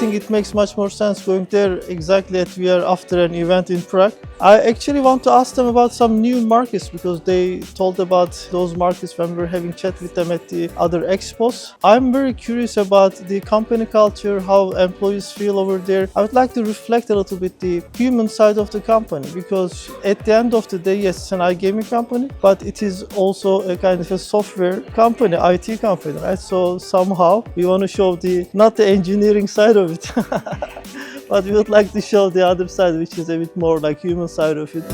think it makes much more sense going there exactly at we are after an event in Prague. I actually want to ask them about some new markets because they told about those markets when we were having chat with them at the other expos. I'm very curious about the company culture, how employees feel over there. I would like to reflect a little bit the human side of the company because at the end of the day, yes, it's an iGaming company, but it is also a kind of a software company, IT company, right? So somehow we want to show not the engineering side of it, but we would like to show the other side, which is a bit more like human side of it.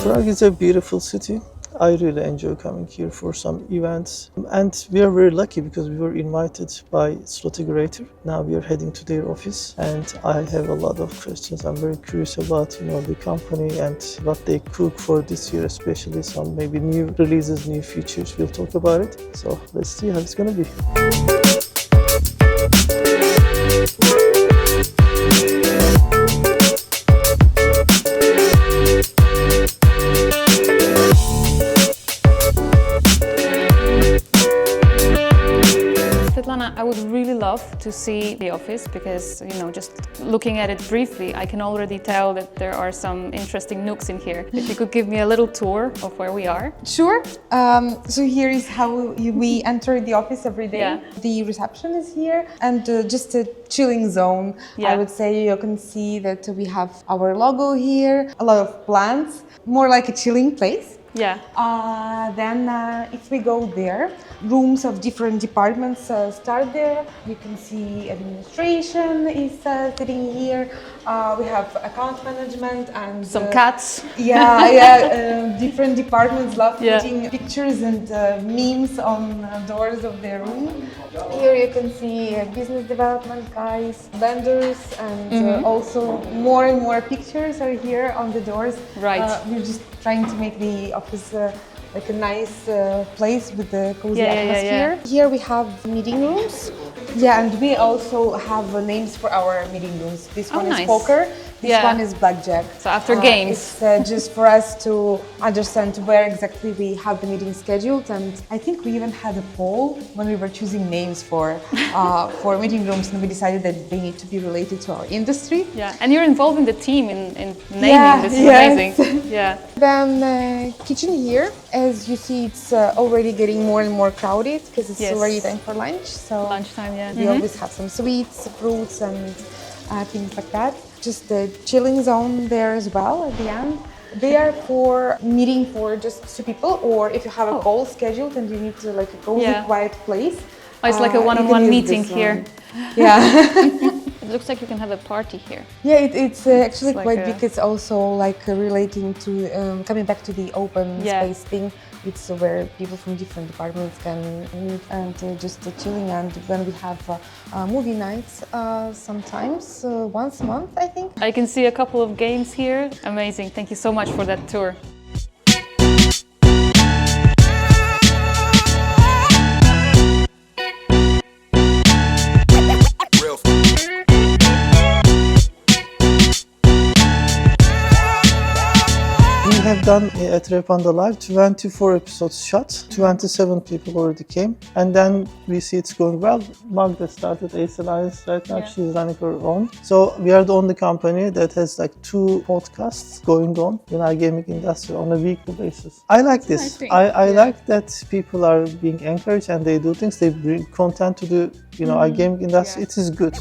Prague is a beautiful city. I really enjoy coming here for some events, and we are very lucky because we were invited by Slotegrator. Now we are heading to their office, and I have a lot of questions. I'm very curious about the company and what they cook for this year, especially some maybe new releases, new features. We'll talk about it. So let's see how it's gonna be. I would really love to see the office because, just looking at it briefly, I can already tell that there are some interesting nooks in here. If you could give me a little tour of where we are. Sure. So here is how we enter the office every day. Yeah. The reception is here and just a chilling zone. Yeah. I would say you can see that we have our logo here, a lot of plants, more like a chilling place. Yeah. Then if we go there, rooms of different departments start there. You can see administration is sitting here. We have account management and some cats. Different departments love Yeah. putting pictures and memes on doors of their room. Here you can see business development guys, vendors, and also more and more pictures are here on the doors. Right. We're just trying to make the office like a nice place with the cozy atmosphere. Yeah. Here we have meeting rooms. Yeah, and we also have names for our meeting rooms. This one nice. is poker, this Yeah. one is blackjack. So after games. It's just for us to understand where exactly we have the meeting scheduled, and I think we even had a poll when we were choosing names for meeting rooms, and we decided that they need to be related to our industry. Yeah, and you're involving the team in naming. This is amazing. Yeah. Then kitchen here, as you see, it's already getting more and more crowded because it's already time for lunch. So lunchtime, yeah. we always have some sweets, fruits, and things like that. Just the chilling zone there as well at the end. They are for meeting for just two people, or if you have a call scheduled and you need to like a cozy, quiet place. Oh, it's like a one-on-one meeting here. Yeah. It looks like you can have a party here. Yeah, it's actually like quite big. It's also like relating to coming back to the open space thing. It's where people from different departments can meet and just chilling. And when we have movie nights, sometimes once a month, I think. I can see a couple of games here. Amazing. Thank you so much for that tour. We have done at Revpanda Live 24 episodes shot, 27 people already came, and then we see it's going well. Magda started Ace Alliance right now, she's running her own. So we are the only company that has like 2 podcasts going on in our gaming industry on a weekly basis. I like this. I like that people are being encouraged and they do things, they bring content to the our gaming industry. It is good.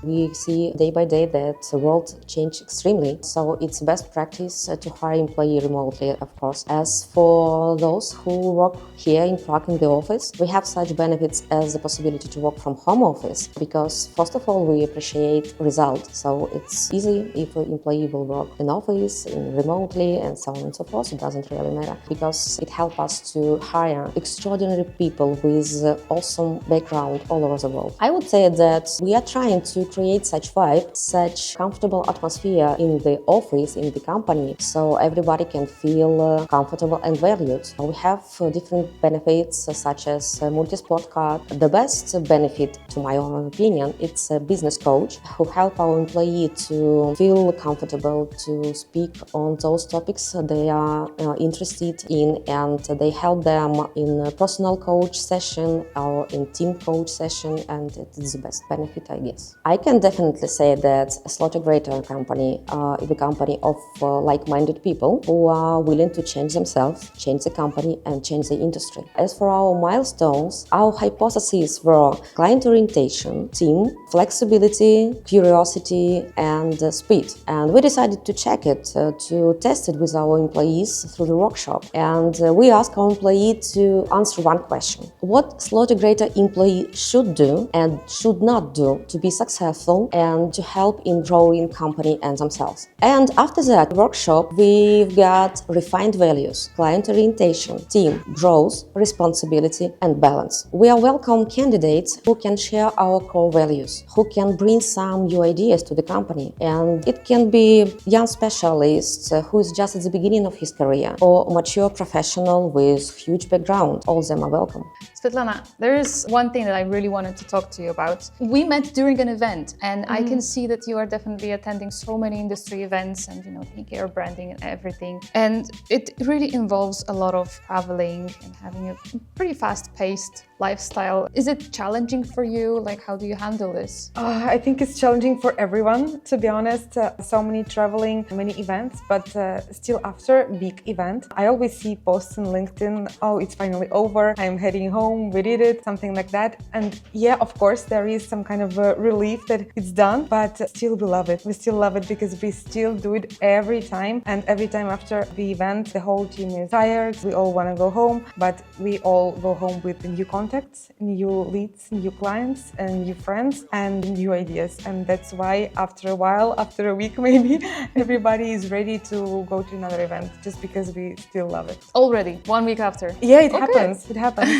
We see day by day that the world changed extremely, so it's best practice to hire employee remotely, of course. As for those who work here in Prague in the office, we have such benefits as the possibility to work from home office, because first of all, we appreciate results. So it's easy if an employee will work in office, remotely, and so on and so forth. It doesn't really matter, because it helps us to hire extraordinary people with awesome background all over the world. I would say that we are trying to create create such vibe, such comfortable atmosphere in the office, in the company, so everybody can feel comfortable and valued. We have different benefits such as multi-sport card. The best benefit, to my own opinion, it's a business coach who help our employee to feel comfortable to speak on those topics they are interested in, and they help them in a personal coach session or in team coach session, and it's the best benefit, I guess. I can definitely say that Slotegrator company is a company of like-minded people who are willing to change themselves, change the company, and change the industry. As for our milestones, our hypotheses were client orientation, team, flexibility, curiosity, and speed. And we decided to check it, to test it with our employees through the workshop. And we asked our employee to answer one question: what Slotegrator employee should do and should not do to be successful and to help in growing company and themselves. And after that workshop, we've got refined values, client orientation, team, growth, responsibility, and balance. We are welcome candidates who can share our core values, who can bring some new ideas to the company. And it can be young specialist who is just at the beginning of his career, or mature professional with huge background. All of them are welcome. Svetlana, there is one thing that I really wanted to talk to you about. We met during an event, and I can see that you are definitely attending so many industry events and, taking care of branding and everything. And it really involves a lot of traveling and having a pretty fast-paced lifestyle. Is it challenging for you? Like, how do you handle this? I think it's challenging for everyone, to be honest. So many traveling, many events, but still after big event, I always see posts on LinkedIn, oh, it's finally over, I'm heading home, we did it, something like that. And yeah, of course, there is some kind of relief that it's done, but still we love it. We still love it because we still do it every time. And every time after the event, the whole team is tired, we all want to go home, but we all go home with new contacts, new leads, new clients, and new friends, and new ideas. And that's why after a while, after a week maybe, everybody is ready to go to another event, just because we still love it. Already, 1 week after? Yeah, it happens. It happens.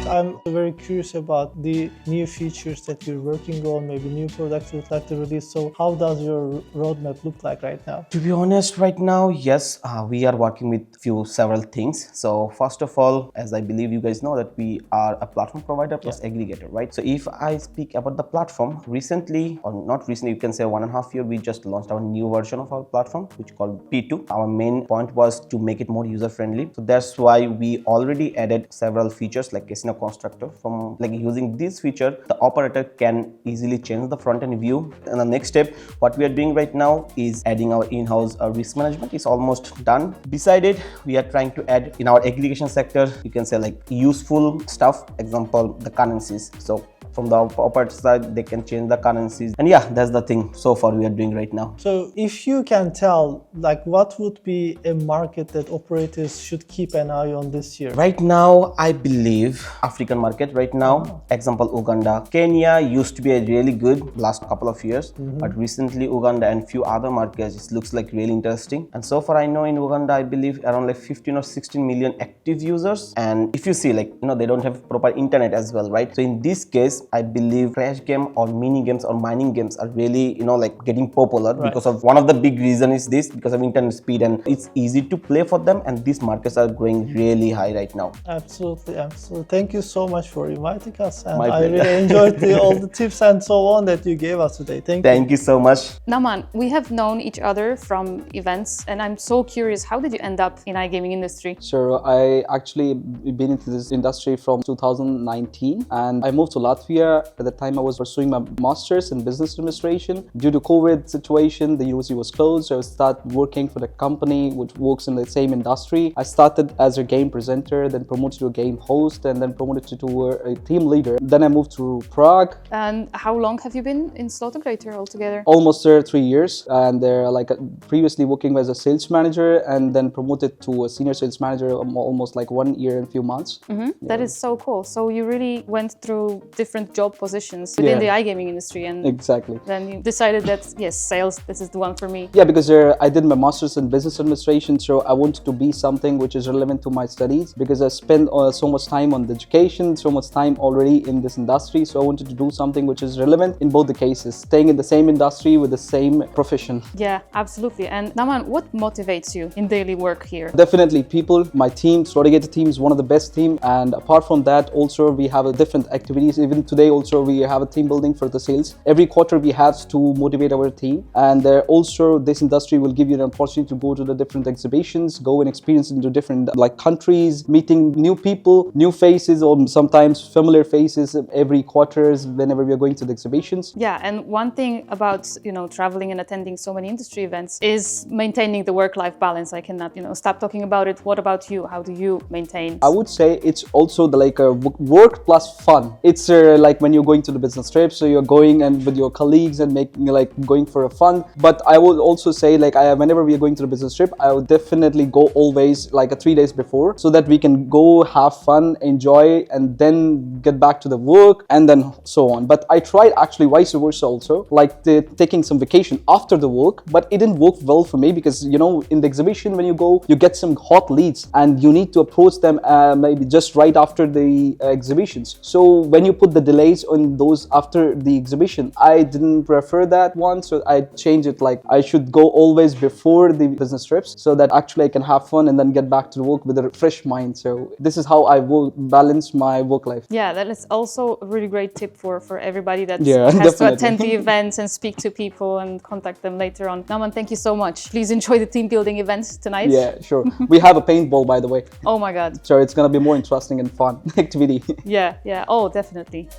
I'm very curious about the new features that you're working on, maybe new products you'd like to release. So how does your roadmap look like right now? To be honest, right now, yes, we are working with several things. So first of all, as I believe you guys know, that we are a platform provider plus aggregator, right? So if I speak about the platform, recently, or not recently, you can say 1.5 years, we just launched our new version of our platform, which is called P2. Our main point was to make it more user-friendly. So that's why we already added several features like casino constructor. From like using this feature, the operator can easily change the front-end view. And the next step, what we are doing right now is adding our in-house risk management. Is almost done. Beside it, we are trying to add in our aggregation sector, you can say like useful stuff, example, the currencies. So from the operator side, they can change the currencies. And yeah, that's the thing so far we are doing right now. So if you can tell, like what would be a market that operators should keep an eye on this year? Right now, I believe African market right now, example, Uganda. Kenya used to be a really good last couple of years, but recently Uganda and few other markets, it looks like really interesting. And so far I know in Uganda, I believe around like 15 or 16 million active users. And if you see like, they don't have proper internet as well, right? So in this case, I believe crash game or mini games or mining games are really, like getting popular because of one of the big reason is this, because of internet speed, and it's easy to play for them, and these markets are growing really high right now. Absolutely, absolutely. Thank you so much for inviting us, and My I really enjoyed all the tips and so on that you gave us today. Thank you so much. Naman, we have known each other from events, and I'm so curious, how did you end up in iGaming industry? Sure, I actually been into this industry from 2019, and I moved to Latvia. At the time, I was pursuing my master's in business administration. Due to COVID situation, the university was closed, so I started working for the company which works in the same industry. I started as a game presenter, then promoted to a game host, and then promoted to a team leader. Then I moved to Prague. And how long have you been in Slotegrator altogether? Almost 3 years, and they're like previously working as a sales manager, and then promoted to a senior sales manager almost like 1 year and a few months. That is so cool. So you really went through different different job positions within the iGaming industry, and Exactly. then you decided that yes, sales, this is the one for me. Yeah, because I did my master's in business administration, so I wanted to be something which is relevant to my studies, because I spent so much time on the education, so much time already in this industry, so I wanted to do something which is relevant in both the cases, staying in the same industry with the same profession. Yeah, absolutely. And Naman, what motivates you in daily work here? Definitely people, my team, Slotegrator team is one of the best team, and apart from that also we have a different activities. Even today also we have a team building for the sales. Every quarter we have to motivate our team, and also this industry will give you an opportunity to go to the different exhibitions, go and experience into different like countries, meeting new people, new faces, or sometimes familiar faces every quarters whenever we are going to the exhibitions. Yeah, and one thing about, traveling and attending so many industry events is maintaining the work-life balance. I cannot, stop talking about it. What about you? How do you maintain? I would say it's also like a work plus fun. It's like when you're going to the business trip, so you're going and with your colleagues and making like going for a fun. But I would also say like whenever we are going to the business trip, I would definitely go always like 3 days before, so that we can go have fun, enjoy, and then get back to the work and then so on. But I tried actually vice versa also, like taking some vacation after the work, but it didn't work well for me because in the exhibition when you go, you get some hot leads and you need to approach them maybe just right after the exhibitions. So when you put the delays on those after the exhibition, I didn't prefer that one, so I changed it, like I should go always before the business trips, so that actually I can have fun and then get back to work with a fresh mind. So this is how I will balance my work life. Yeah, that is also a really great tip for everybody that Yeah, has to definitely. attend the events and speak to people and contact them later on. Naman, thank you so much. Please enjoy the team building events tonight. Yeah, sure. We have a paintball, by the way, Oh my God. so it's gonna be more interesting and fun activity. Yeah. Oh, definitely.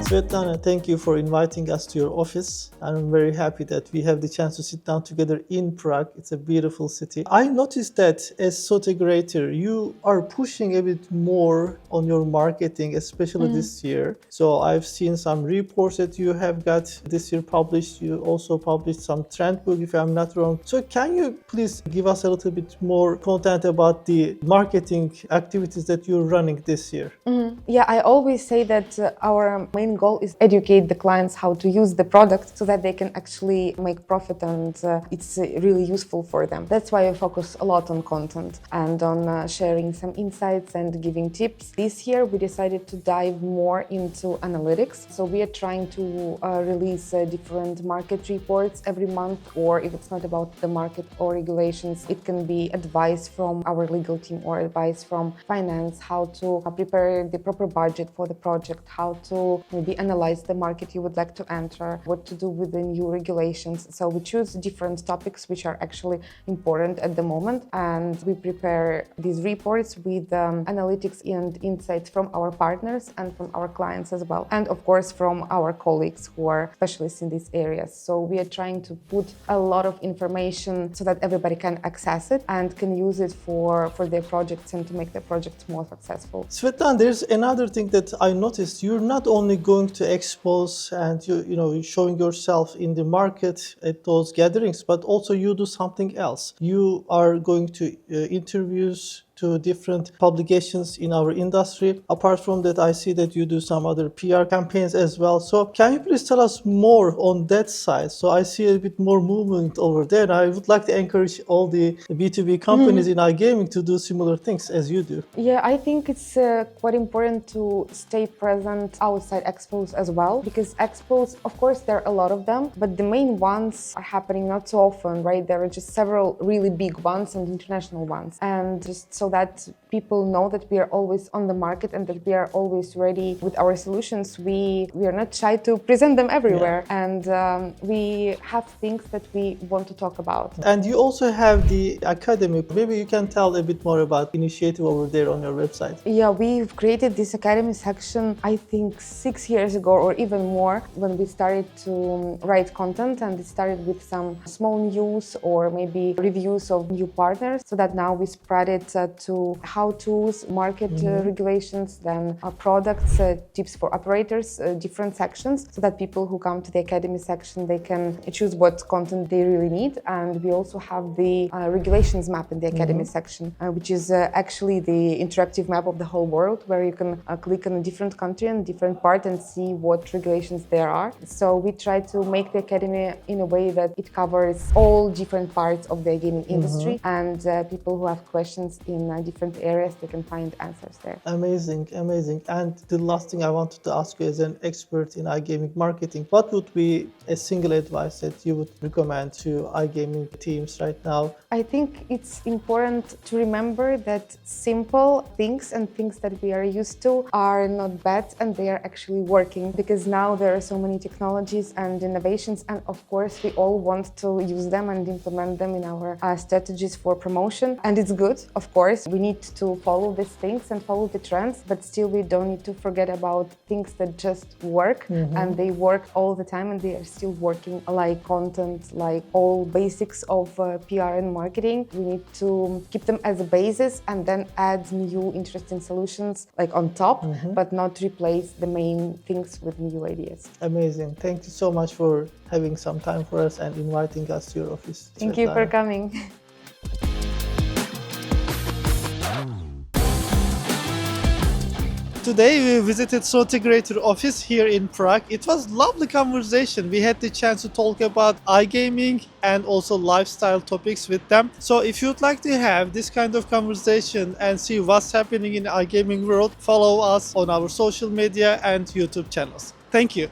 Svetlana, thank you for inviting us to your office. I'm very happy that we have the chance to sit down together in Prague. It's a beautiful city. I noticed that as Slotegrator, you are pushing a bit more on your marketing, especially this year. So I've seen some reports that you have got this year published. You also published some trend book, if I'm not wrong. So can you please give us a little bit more content about the marketing activities that you're running this year? Yeah, I always say that our main goal is educate the clients how to use the product so that they can actually make profit, and it's really useful for them. That's why I focus a lot on content and on sharing some insights and giving tips. This year we decided to dive more into analytics. So we are trying to release different market reports every month, or if it's not about the market or regulations, it can be advice from our legal team or advice from finance, how to prepare the proper budget for the project, how to maybe analyze the market you would like to enter, what to do with the new regulations. So we choose different topics which are actually important at the moment, and we prepare these reports with analytics and insights from our partners and from our clients as well, and of course from our colleagues who are specialists in these areas. So we are trying to put a lot of information so that everybody can access it and can use it for their projects and to make their projects more successful. Svetlana, there's another thing that I noticed. You're not only going to expos and you're showing yourself in the market at those gatherings, but also you do something else. You are going to interviews to different publications in our industry. Apart from that, I see that you do some other PR campaigns as well. So can you please tell us more on that side? So I see a bit more movement over there. I would like to encourage all the B2B companies in iGaming to do similar things as you do. Yeah, I think it's quite important to stay present outside expos as well, because expos, of course, there are a lot of them, but the main ones are happening not so often, right? There are just several really big ones and international ones. And just so that people know that we are always on the market and that we are always ready with our solutions, we are not shy to present them everywhere. Yeah. And we have things that we want to talk about. And you also have the academy. Maybe you can tell a bit more about the initiative over there on your website. Yeah, we've created this academy section, I think 6 years ago or even more, when we started to write content, and it started with some small news or maybe reviews of new partners, so that now we spread it to how-tos, market regulations, then products, tips for operators, different sections, so that people who come to the academy section, they can choose what content they really need. And we also have the regulations map in the academy section, which is actually the interactive map of the whole world, where you can click on a different country and different part and see what regulations there are. So we try to make the academy in a way that it covers all different parts of the gaming industry, and people who have questions in different areas, they can find answers there. Amazing, amazing. And the last thing I wanted to ask you, as an expert in iGaming marketing, what would be a single advice that you would recommend to iGaming teams right now? I think it's important to remember that simple things and things that we are used to are not bad, and they are actually working, because now there are so many technologies and innovations, and of course we all want to use them and implement them in our strategies for promotion. And it's good, of course, we need to follow these things and follow the trends, but still we don't need to forget about things that just work, and they work all the time, and they are still working, like content, like all basics of PR and marketing. We need to keep them as a basis and then add new interesting solutions like on top, but not replace the main things with new ideas. Amazing. Thank you so much for having some time for us and inviting us to your office. Thank you for coming. Today we visited Slotegrator office here in Prague. It was lovely conversation. We had the chance to talk about iGaming and also lifestyle topics with them. So if you'd like to have this kind of conversation and see what's happening in iGaming world, follow us on our social media and YouTube channels. Thank you.